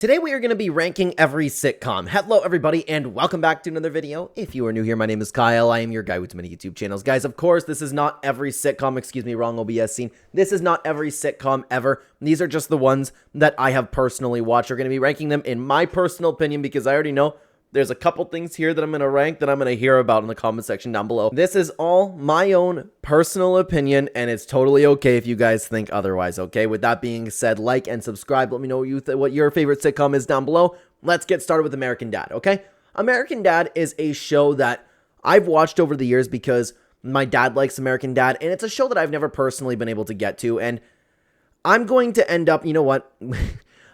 Today we are going to be ranking every sitcom. Hello everybody and welcome back to another video. If you are new here, my name is Kyle. I am your guy with many YouTube channels. Guys, of course, this is not every sitcom, wrong OBS scene. This is not every sitcom ever. These are just the ones that I have personally watched. We're going to be ranking them in my personal opinion because I already know there's a couple things here that I'm going to rank that I'm going to hear about in the comment section down below. This is all my own personal opinion, and it's totally okay if you guys think otherwise, okay? With that being said, like and subscribe. Let me know what your favorite sitcom is down below. Let's get started with American Dad, okay? American Dad is a show that I've watched over the years because my dad likes American Dad, and it's a show that I've never personally been able to get to, and I'm going to end up, you know what?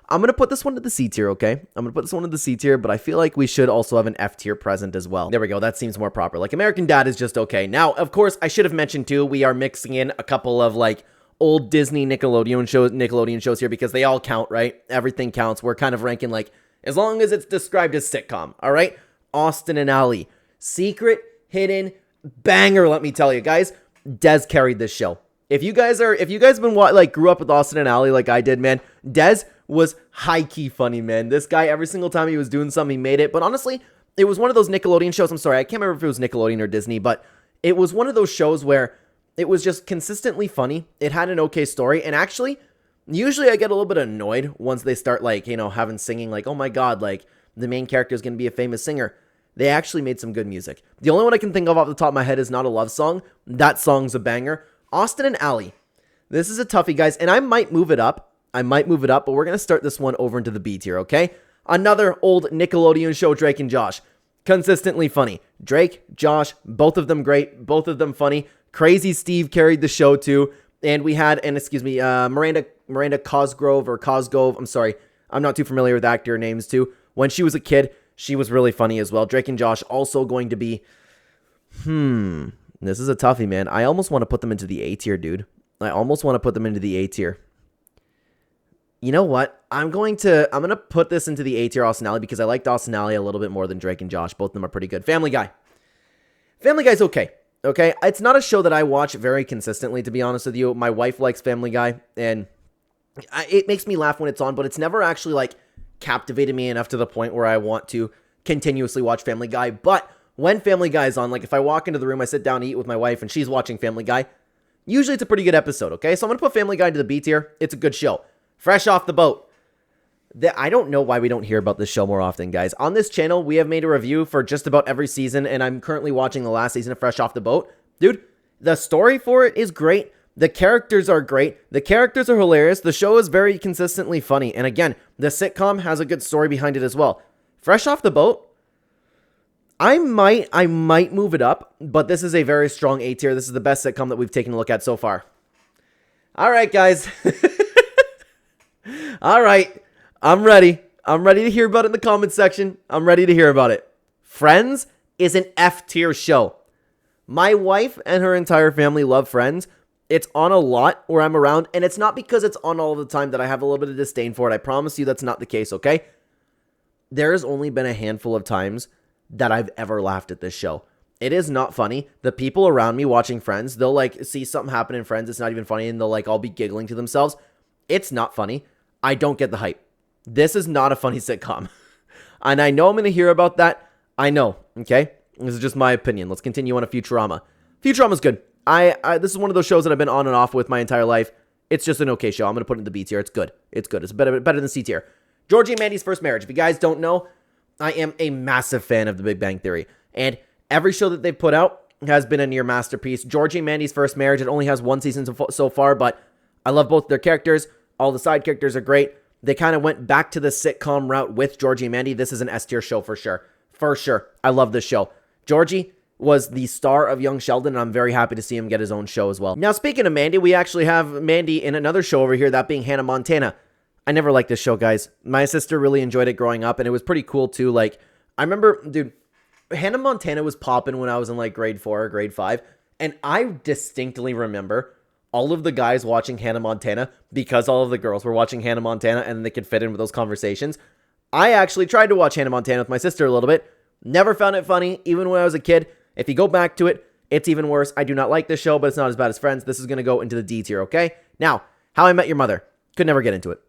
I'm going to put this one to the C tier, okay? I'm going to put this one to the C tier, but I feel like we should also have an F tier present as well. There we go. That seems more proper. Like, American Dad is just okay. Now, of course, I should have mentioned, too, we are mixing in a couple of, like, old Disney Nickelodeon shows here because they all count, right? Everything counts. We're kind of ranking, like, as long as it's described as sitcom, all right? Austin and Ally. Secret, hidden, banger, let me tell you. Guys, Des carried this show. If you guys grew up with Austin and Ally like I did, man, Des was high-key funny, man. This guy, every single time he was doing something, he made it. But honestly, it was one of those Nickelodeon shows. I'm sorry, I can't remember if it was Nickelodeon or Disney, but it was one of those shows where it was just consistently funny. It had an okay story. And actually, usually I get a little bit annoyed once they start, like, you know, having singing, like, oh my God, like, the main character is going to be a famous singer. They actually made some good music. The only one I can think of off the top of my head is Not a Love Song. That song's a banger. Austin and Ally. This is a toughie, guys, and I might move it up. But we're going to start this one over into the B tier, okay? Another old Nickelodeon show, Drake and Josh. Consistently funny. Drake, Josh, both of them great, both of them funny. Crazy Steve carried the show too. And we had, Miranda Cosgrove, I'm sorry, I'm not too familiar with actor names too. When she was a kid, she was really funny as well. Drake and Josh also going to be, this is a toughie, man. I almost want to put them into the A tier, dude. I almost want to put them into the A tier. You know what? I'm going to put this into the A tier, Austin Ally, because I liked Austin Ally a little bit more than Drake and Josh. Both of them are pretty good. Family Guy. Family Guy's okay. Okay? It's not a show that I watch very consistently, to be honest with you. My wife likes Family Guy, and it makes me laugh when it's on, but it's never actually, like, captivated me enough to the point where I want to continuously watch Family Guy. But when Family Guy is on, like, if I walk into the room, I sit down to eat with my wife, and she's watching Family Guy, usually it's a pretty good episode, okay? So I'm going to put Family Guy into the B tier. It's a good show. Fresh off the boat. I don't know why we don't hear about this show more often, guys. On this channel, we have made a review for just about every season, and I'm currently watching the last season of Fresh Off the Boat. Dude, the story for it is great. The characters are great. The characters are hilarious. The show is very consistently funny. And again, the sitcom has a good story behind it as well. Fresh Off the Boat, I might move it up, but this is a very strong A tier. This is the best sitcom that we've taken a look at so far. All right, guys. All right, I'm ready. I'm ready to hear about it in the comments section. I'm ready to hear about it. Friends is an F tier show. My wife and her entire family love Friends. It's on a lot where I'm around, and it's not because it's on all the time that I have a little bit of disdain for it. I promise you that's not the case, okay? There has only been a handful of times that I've ever laughed at this show. It is not funny. The people around me watching Friends, they'll, like, see something happen in Friends. It's not even funny, and they'll, like, all be giggling to themselves. It's not funny. I don't get the hype. This is not a funny sitcom. And I know I'm going to hear about that. I know, okay? This is just my opinion. Let's continue on to Futurama. Futurama's good. This is one of those shows that I've been on and off with my entire life. It's just an okay show. I'm going to put it in the B tier. It's good. It's good. It's better than C tier. Georgie and Mandy's First Marriage. If you guys don't know, I am a massive fan of The Big Bang Theory. And every show that they've put out has been a near masterpiece. Georgie and Mandy's First Marriage, it only has one season so far, but I love both their characters. All the side characters are great. They kind of went back to the sitcom route with Georgie and Mandy. This is an S tier show for sure. For sure. I love this show. Georgie was the star of Young Sheldon, and I'm very happy to see him get his own show as well. Now, speaking of Mandy, we actually have Mandy in another show over here, that being Hannah Montana. I never liked this show, guys. My sister really enjoyed it growing up, and it was pretty cool too. Like, I remember, dude, Hannah Montana was popping when I was in, like, grade 4 or grade 5, and I distinctly remember all of the guys watching Hannah Montana because all of the girls were watching Hannah Montana and they could fit in with those conversations. I actually tried to watch Hannah Montana with my sister a little bit. Never found it funny, even when I was a kid. If you go back to it, it's even worse. I do not like this show, but it's not as bad as Friends. This is going to go into the D tier, okay? Now, How I Met Your Mother. Could never get into it.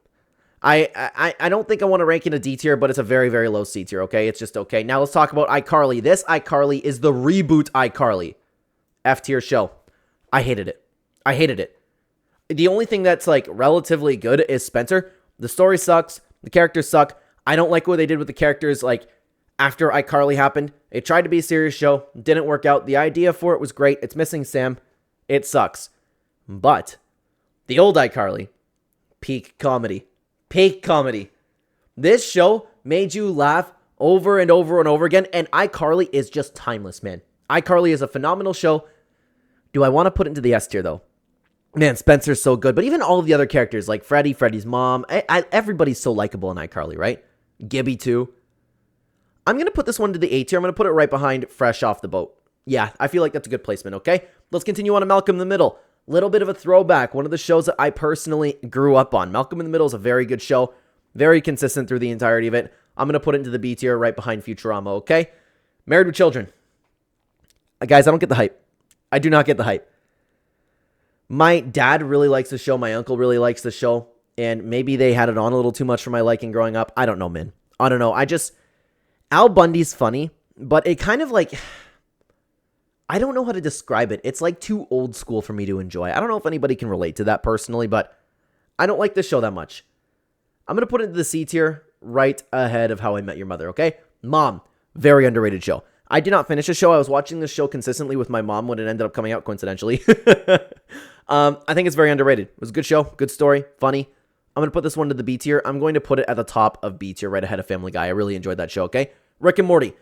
I don't think I want to rank in a D tier, but it's a very, very low C tier, okay? It's just okay. Now let's talk about iCarly. This iCarly is the reboot iCarly. F tier show. I hated it. I hated it. The only thing that's like relatively good is Spencer. The story sucks. The characters suck. I don't like what they did with the characters like after iCarly happened. It tried to be a serious show. Didn't work out. The idea for it was great. It's missing Sam. It sucks. But the old iCarly, peak comedy. Peak comedy. This show made you laugh over and over and over again. And iCarly is just timeless, man. iCarly is a phenomenal show. Do I want to put it into the S tier, though? Man, Spencer's so good. But even all of the other characters, like Freddy, Freddy's mom, everybody's so likable in iCarly, right? Gibby, too. I'm going to put this one to the A tier. I'm going to put it right behind Fresh Off the Boat. Yeah, I feel like that's a good placement, okay? Let's continue on to Malcolm in the Middle. Little bit of a throwback. One of the shows that I personally grew up on. Malcolm in the Middle is a very good show. Very consistent through the entirety of it. I'm going to put it into the B tier right behind Futurama, okay? Married with Children. Guys, I don't get the hype. I do not get the hype. My dad really likes the show. My uncle really likes the show. And maybe they had it on a little too much for my liking growing up. I don't know, man. I don't know. Al Bundy's funny, but it kind of like, I don't know how to describe it. It's like too old school for me to enjoy. I don't know if anybody can relate to that personally, but I don't like this show that much. I'm going to put it into the C tier right ahead of How I Met Your Mother, okay? Mom, very underrated show. I did not finish the show. I was watching this show consistently with my mom when it ended up coming out, coincidentally. I think it's very underrated. It was a good show, good story, funny. I'm going to put this one to the B tier. I'm going to put it at the top of B tier right ahead of Family Guy. I really enjoyed that show, okay? Rick and Morty.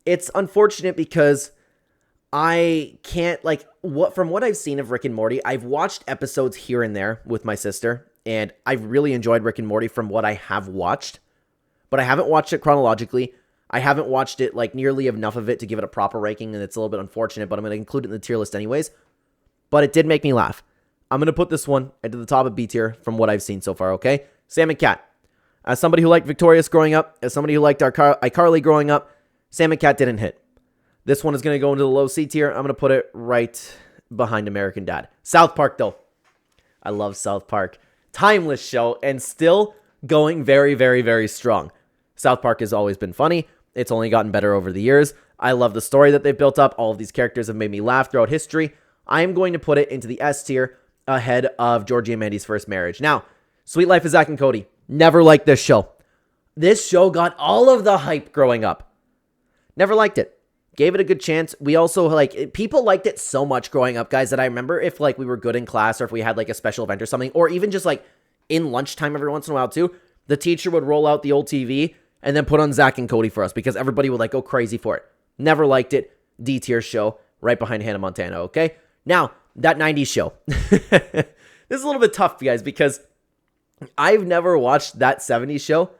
It's unfortunate because I can't, like, from what I've seen of Rick and Morty, I've watched episodes here and there with my sister, and I've really enjoyed Rick and Morty from what I have watched, but I haven't watched it chronologically. I haven't watched it, like, nearly enough of it to give it a proper ranking, and it's a little bit unfortunate, but I'm going to include it in the tier list anyways. But it did make me laugh. I'm going to put this one into the top of B tier from what I've seen so far, okay? Sam and Cat. As somebody who liked Victorious growing up, as somebody who liked iCarly growing up, Sam and Cat didn't hit. This one is going to go into the low C tier. I'm going to put it right behind American Dad. South Park, though. I love South Park. Timeless show, and still going very, very, very strong. South Park has always been funny. It's only gotten better over the years. I love the story that they've built up. All of these characters have made me laugh throughout history. I am going to put it into the S tier ahead of Georgie and Mandy's First Marriage. Now, Sweet Life of Zack and Cody. Never liked this show. This show got all of the hype growing up. Never liked it. Gave it a good chance. We also, people liked it so much growing up, guys, that I remember if, we were good in class or if we had, a special event or something, or even just, in lunchtime every once in a while, too, the teacher would roll out the old TV and then put on Zack and Cody for us because everybody would, go crazy for it. Never liked it. D tier show right behind Hannah Montana, okay? Now, that 90s show. This is a little bit tough, guys, because I've never watched that 70s show.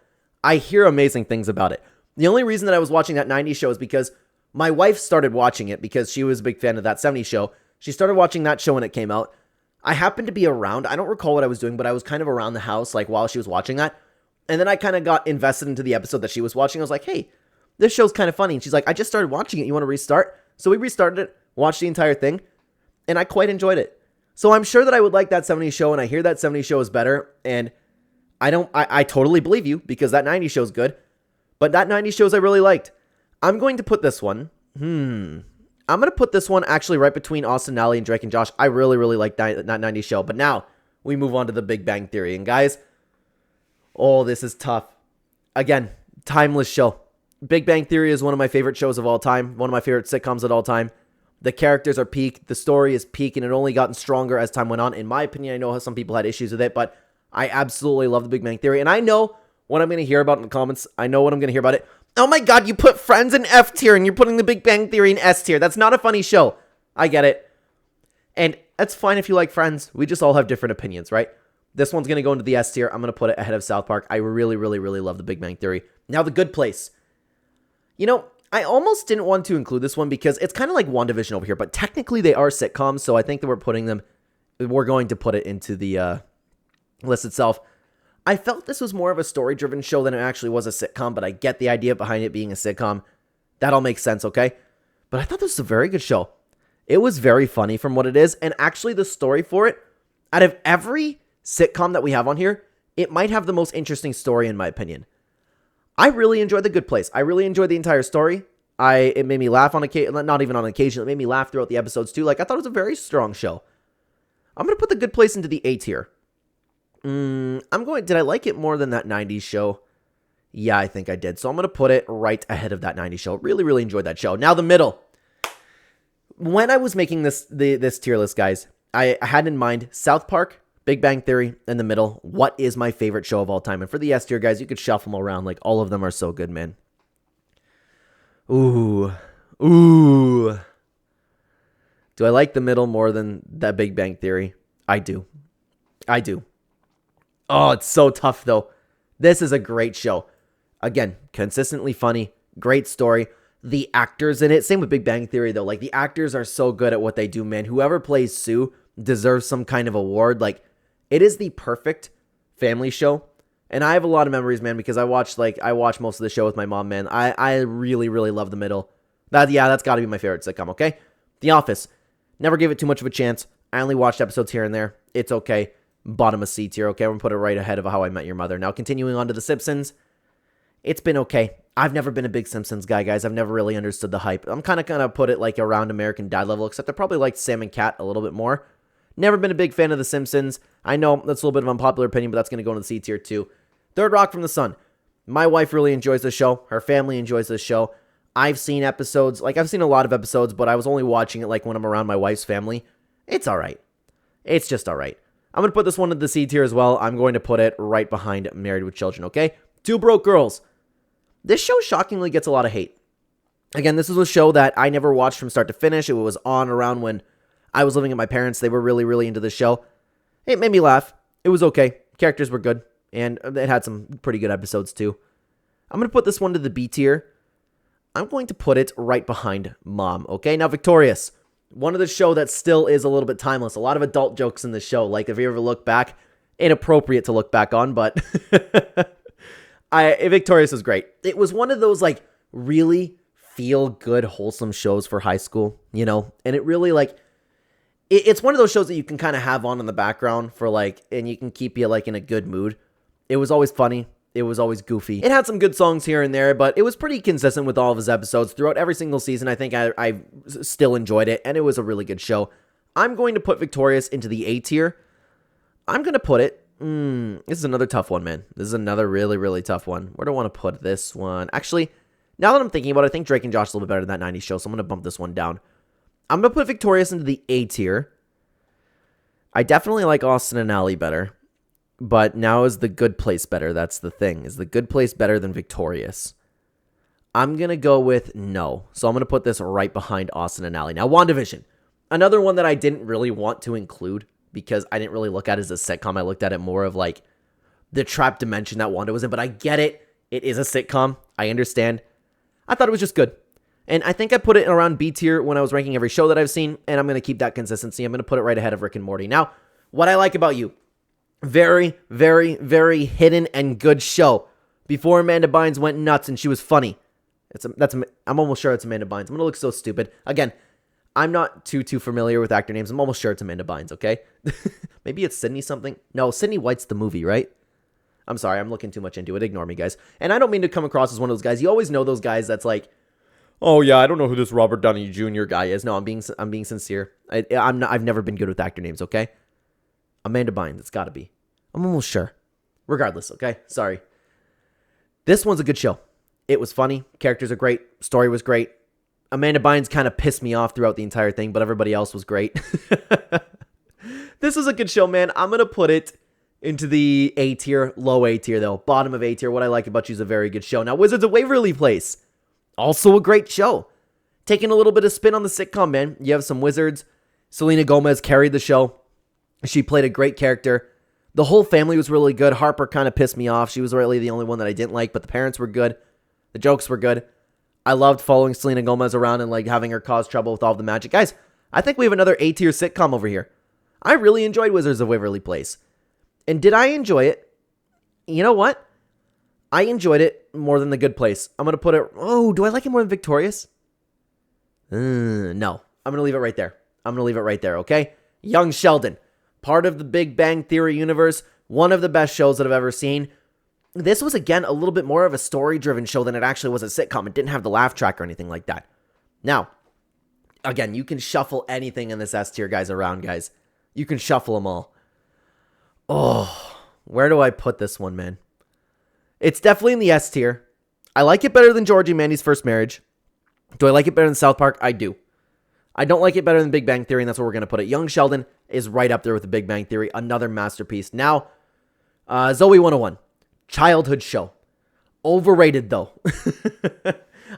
I hear amazing things about it. The only reason that I was watching that 90s show is because my wife started watching it because she was a big fan of that 70s show. She started watching that show when it came out. I happened to be around. I don't recall what I was doing, but I was kind of around the house while she was watching that. And then I kind of got invested into the episode that she was watching. I was like, hey, this show's kind of funny. And she's like, I just started watching it. You want to restart? So we restarted it, watched the entire thing, and I quite enjoyed it. So I'm sure that I would like that 70s show, and I hear that 70s show is better, and I totally believe you because that 90s show is good, but that 90s shows I really liked. I'm going to put this one, I'm going to put this one actually right between Austin and Ally and Drake and Josh. I really, really like that 90s show, but now we move on to the Big Bang Theory, and guys, oh, this is tough. Again, timeless show. Big Bang Theory is one of my favorite shows of all time, one of my favorite sitcoms of all time. The characters are peak, the story is peak, and it only gotten stronger as time went on. In my opinion, I know how some people had issues with it, but I absolutely love the Big Bang Theory, and I know what I'm going to hear about in the comments. I know what I'm going to hear about it. Oh my god, you put Friends in F tier, and you're putting the Big Bang Theory in S tier. That's not a funny show. I get it. And that's fine if you like Friends. We just all have different opinions, right? This one's going to go into the S tier. I'm going to put it ahead of South Park. I really, really, really love the Big Bang Theory. Now, The Good Place. You know, I almost didn't want to include this one because it's kind of like WandaVision over here, but technically they are sitcoms, so I think that we're going to put it into the list itself. I felt this was more of a story-driven show than it actually was a sitcom, but I get the idea behind it being a sitcom. That all makes sense, okay? But I thought this was a very good show. It was very funny from what it is, and actually the story for it, out of every sitcom that we have on here, it might have the most interesting story in my opinion. I really enjoyed The Good Place. I really enjoyed the entire story. It made me laugh on occasion, not even on occasion. It made me laugh throughout the episodes too. Like, I thought it was a very strong show. I'm going to put The Good Place into the A tier. Did I like it more than that 90s show? Yeah, I think I did. So I'm going to put it right ahead of that 90s show. Really, really enjoyed that show. Now the middle. When I was making this tier list, guys, I had in mind South Park, Big Bang Theory, in the middle. What is my favorite show of all time? And for the S tier, guys, you could shuffle them around. Like, all of them are so good, man. Ooh. Do I like the middle more than that Big Bang Theory? I do. Oh, it's so tough, though. This is a great show. Again, consistently funny, great story. The actors in it, same with Big Bang Theory, though. Like, the actors are so good at what they do, man. Whoever plays Sue deserves some kind of award. Like, it is the perfect family show. And I have a lot of memories, man, because I watched most of the show with my mom, man. I really, really love the middle. That's got to be my favorite sitcom, okay? The Office. Never gave it too much of a chance. I only watched episodes here and there. It's okay. Bottom of C tier, okay? I'm going to put it right ahead of How I Met Your Mother. Now, continuing on to The Simpsons. It's been okay. I've never been a big Simpsons guy, guys. I've never really understood the hype. I'm kind of going to put it like around American Dad level, except I probably liked Sam and Cat a little bit more. Never been a big fan of The Simpsons. I know that's a little bit of unpopular opinion, but that's going to go into the C tier too. Third Rock from the Sun. My wife really enjoys the show. Her family enjoys this show. I've seen episodes. Like, I've seen a lot of episodes, but I was only watching it like when I'm around my wife's family. It's all right. It's just all right. I'm going to put this one in the C tier as well. I'm going to put it right behind Married with Children, okay? Two Broke Girls. This show shockingly gets a lot of hate. Again, this is a show that I never watched from start to finish. It was on around when I was living at my parents'. They were really, really into the show. It made me laugh. It was okay. Characters were good. And it had some pretty good episodes too. I'm going to put this one to the B tier. I'm going to put it right behind Mom, okay? Now, Victorious. One of the show that still is a little bit timeless. A lot of adult jokes in the show. Like, if you ever look back, inappropriate to look back on, but Victorious was great. It was one of those, like, really feel-good, wholesome shows for high school, you know? And it really, like, it's one of those shows that you can kind of have on in the background for, like, and you can keep you, like, in a good mood. It was always funny. It was always goofy. It had some good songs here and there, but it was pretty consistent with all of his episodes throughout every single season. I think I still enjoyed it, and it was a really good show. I'm going to put Victorious into the A tier. I'm going to put it... this is another tough one, man. This is another really, really tough one. Where do I want to put this one? Actually, now that I'm thinking about it, I think Drake and Josh is a little bit better than that 90s show, so I'm going to bump this one down. I'm going to put Victorious into the A tier. I definitely like Austin and Ally better. But now is The Good Place better? That's the thing. Is The Good Place better than Victorious? I'm going to go with no. So I'm going to put this right behind Austin and Ally. Now, WandaVision. Another one that I didn't really want to include because I didn't really look at it as a sitcom. I looked at it more of like the trap dimension that Wanda was in. But I get it. It is a sitcom. I understand. I thought it was just good. And I think I put it around B tier when I was ranking every show that I've seen. And I'm going to keep that consistency. I'm going to put it right ahead of Rick and Morty. Now, what I like about You. Very, very, very hidden and good show. Before Amanda Bynes went nuts and she was funny. I'm almost sure it's Amanda Bynes. I'm going to look so stupid. Again, I'm not too familiar with actor names. I'm almost sure it's Amanda Bynes, okay? Maybe it's Sydney something. No, Sydney White's the movie, right? I'm sorry, I'm looking too much into it. Ignore me, guys. And I don't mean to come across as one of those guys. You always know those guys that's like, oh yeah, I don't know who this Robert Downey Jr. guy is. No, I'm being sincere. I've never been good with actor names, okay? Amanda Bynes, it's got to be. I'm almost sure. Regardless, okay? Sorry. This one's a good show. It was funny. Characters are great. Story was great. Amanda Bynes kind of pissed me off throughout the entire thing, but everybody else was great. This is a good show, man. I'm going to put it into the A tier. Low A tier, though. Bottom of A tier. What I Like About You is a very good show. Now, Wizards of Waverly Place. Also a great show. Taking a little bit of spin on the sitcom, man. You have some wizards. Selena Gomez carried the show. She played a great character. The whole family was really good. Harper kind of pissed me off. She was really the only one that I didn't like, but the parents were good. The jokes were good. I loved following Selena Gomez around and like having her cause trouble with all the magic. Guys, I think we have another A-tier sitcom over here. I really enjoyed Wizards of Waverly Place. And did I enjoy it? You know what? I enjoyed it more than The Good Place. I'm going to put it... Oh, do I like it more than Victorious? No. I'm going to leave it right there. I'm going to leave it right there, okay? Young Sheldon. Part of the Big Bang Theory universe. One of the best shows that I've ever seen. This was, again, a little bit more of a story-driven show than it actually was a sitcom. It didn't have the laugh track or anything like that. Now, again, you can shuffle anything in this S tier, guys, around, guys. You can shuffle them all. Oh, where do I put this one, man? It's definitely in the S tier. I like it better than Georgie and Mandy's First Marriage. Do I like it better than South Park? I do. I don't like it better than Big Bang Theory, and that's where we're going to put it. Young Sheldon is right up there with the Big Bang Theory. Another masterpiece. Now, Zoe 101. Childhood show. Overrated, though.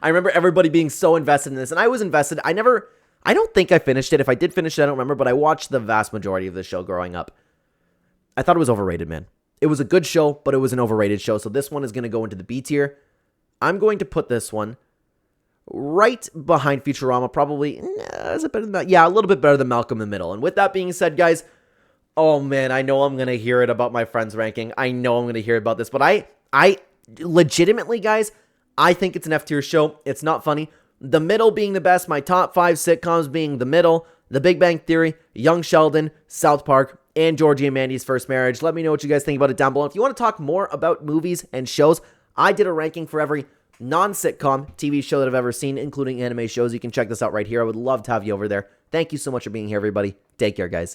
I remember everybody being so invested in this, and I was invested. I don't think I finished it. If I did finish it, I don't remember, but I watched the vast majority of the show growing up. I thought it was overrated, man. It was a good show, but it was an overrated show, so this one is going to go into the B tier. I'm going to put this one right behind Futurama, probably. Is it better than that? Yeah, a little bit better than Malcolm in the Middle. And with that being said, guys, oh man, I know I'm going to hear it about my friends' ranking. I know I'm going to hear about this, but I legitimately, guys, I think it's an F tier show. It's not funny. The Middle being the best, my top 5 sitcoms being The Middle, The Big Bang Theory, Young Sheldon, South Park, and Georgie and Mandy's First Marriage. Let me know what you guys think about it down below. If you want to talk more about movies and shows, I did a ranking for every non-sitcom TV show that I've ever seen, including anime shows. You can check this out right here. I would love to have you over there. Thank you so much for being here, everybody. Take care, guys.